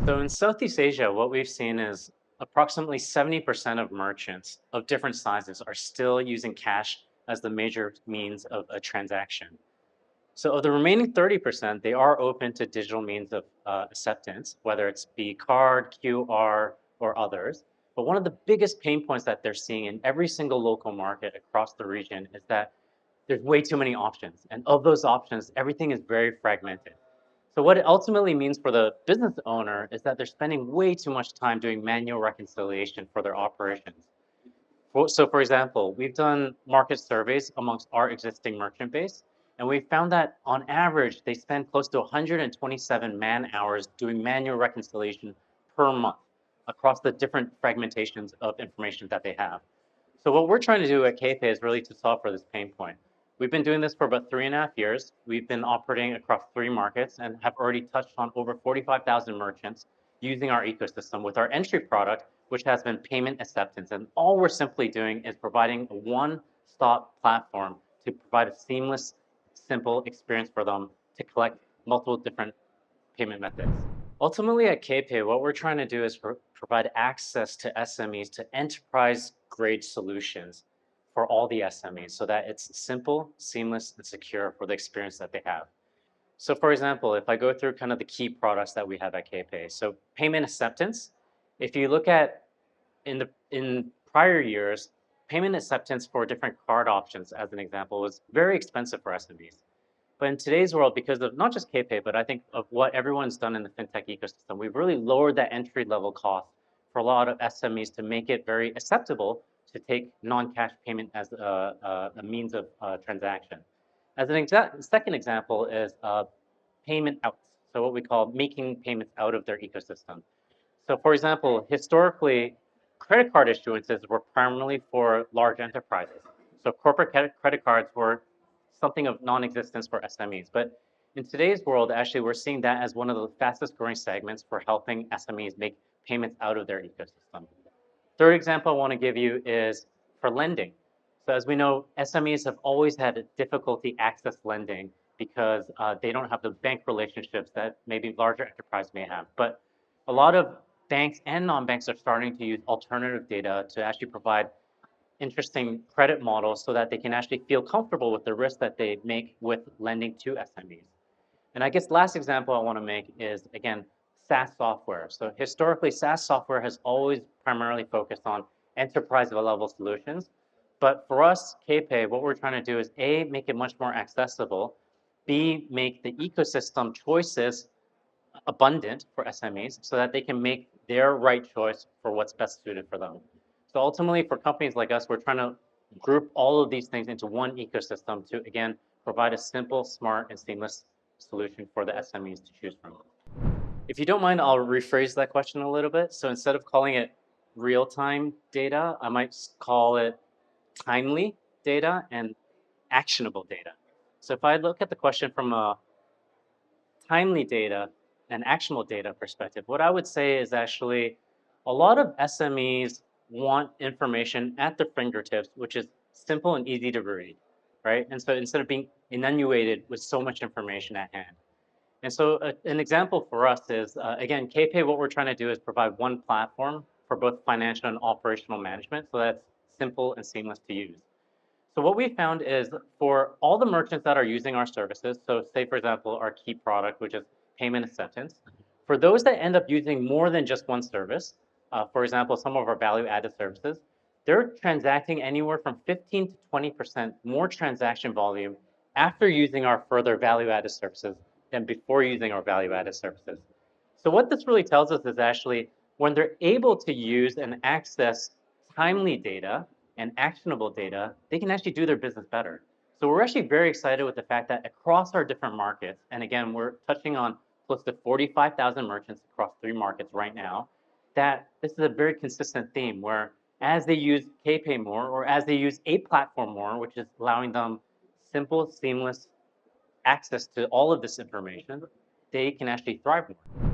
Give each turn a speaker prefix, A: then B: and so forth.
A: So in Southeast Asia, what we've seen is approximately 70% of merchants of different sizes are still using cash as the major means of a transaction. So of the remaining 30%, they are open to digital means of acceptance, whether it's be card, QR, or others. But one of the biggest pain points that they're seeing in every single local market across the region is that there's way too many options. And of those options, everything is very fragmented. So what it ultimately means for the business owner is that they're spending way too much time doing manual reconciliation for their operations. So for example, we've done market surveys amongst our existing merchant base, and we found that on average, they spend close to 127 man hours doing manual reconciliation per month across the different fragmentations of information that they have. So what we're trying to do at KPay is really to solve for this pain point. We've been doing this for about 3.5 years. We've been operating across 3 markets and have already touched on over 45,000 merchants using our ecosystem with our entry product, which has been payment acceptance. And all we're simply doing is providing a one-stop platform to provide a seamless, simple experience for them to collect multiple different payment methods. Ultimately, at KPay, what we're trying to do is provide access to SMEs to enterprise-grade solutions for all the SMEs so that it's simple, seamless, and secure for the experience that they have. So for example, if I go through kind of the key products that we have at KPay, so payment acceptance, if you look at in prior years, payment acceptance for different card options, as an example, was very expensive for SMBs. But in today's world, because of not just KPay, but I think of what everyone's done in the fintech ecosystem, we've really lowered that entry level cost for a lot of SMEs to make it very acceptable to take non-cash payment as a means of transaction. As an second example is payment outs. So what we call making payments out of their ecosystem. So for example, historically, credit card issuances were primarily for large enterprises. So corporate credit cards were something of non-existence for SMEs. But in today's world, actually, we're seeing that as one of the fastest growing segments for helping SMEs make payments out of their ecosystem. Third example I want to give you is for lending. So as we know, SMEs have always had a difficulty access lending because they don't have the bank relationships that maybe larger enterprise may have. But a lot of banks and non-banks are starting to use alternative data to actually provide interesting credit models so that they can actually feel comfortable with the risk that they make with lending to SMEs. And I guess last example I want to make is, again, SaaS software. So historically, SaaS software has always primarily focused on enterprise level solutions. But for us, KPay, what we're trying to do is A, make it much more accessible, B, make the ecosystem choices abundant for SMEs so that they can make their right choice for what's best suited for them. So ultimately, for companies like us, we're trying to group all of these things into one ecosystem to, again, provide a simple, smart, and seamless solution for the SMEs to choose from. If you don't mind, I'll rephrase that question a little bit. So instead of calling it real-time data, I might call it timely data and actionable data. So if I look at the question from a timely data and actionable data perspective, what I would say is actually a lot of SMEs want information at their fingertips, which is simple and easy to read, right? And so instead of being inundated with so much information at hand. And so an example for us is, again, KPay, what we're trying to do is provide one platform for both financial and operational management, so that's simple and seamless to use. So what we found is for all the merchants that are using our services, so say, for example, our key product, which is payment acceptance, for those that end up using more than just one service, for example, some of our value-added services, they're transacting anywhere from 15 to 20% more transaction volume after using our further value-added services than before using our value-added services. So what this really tells us is actually when they're able to use and access timely data and actionable data, they can actually do their business better. So we're actually very excited with the fact that across our different markets, and again, we're touching on close to 45,000 merchants across 3 markets right now, that this is a very consistent theme where as they use KPay more or as they use a platform more, which is allowing them simple, seamless access to all of this information, they can actually thrive more.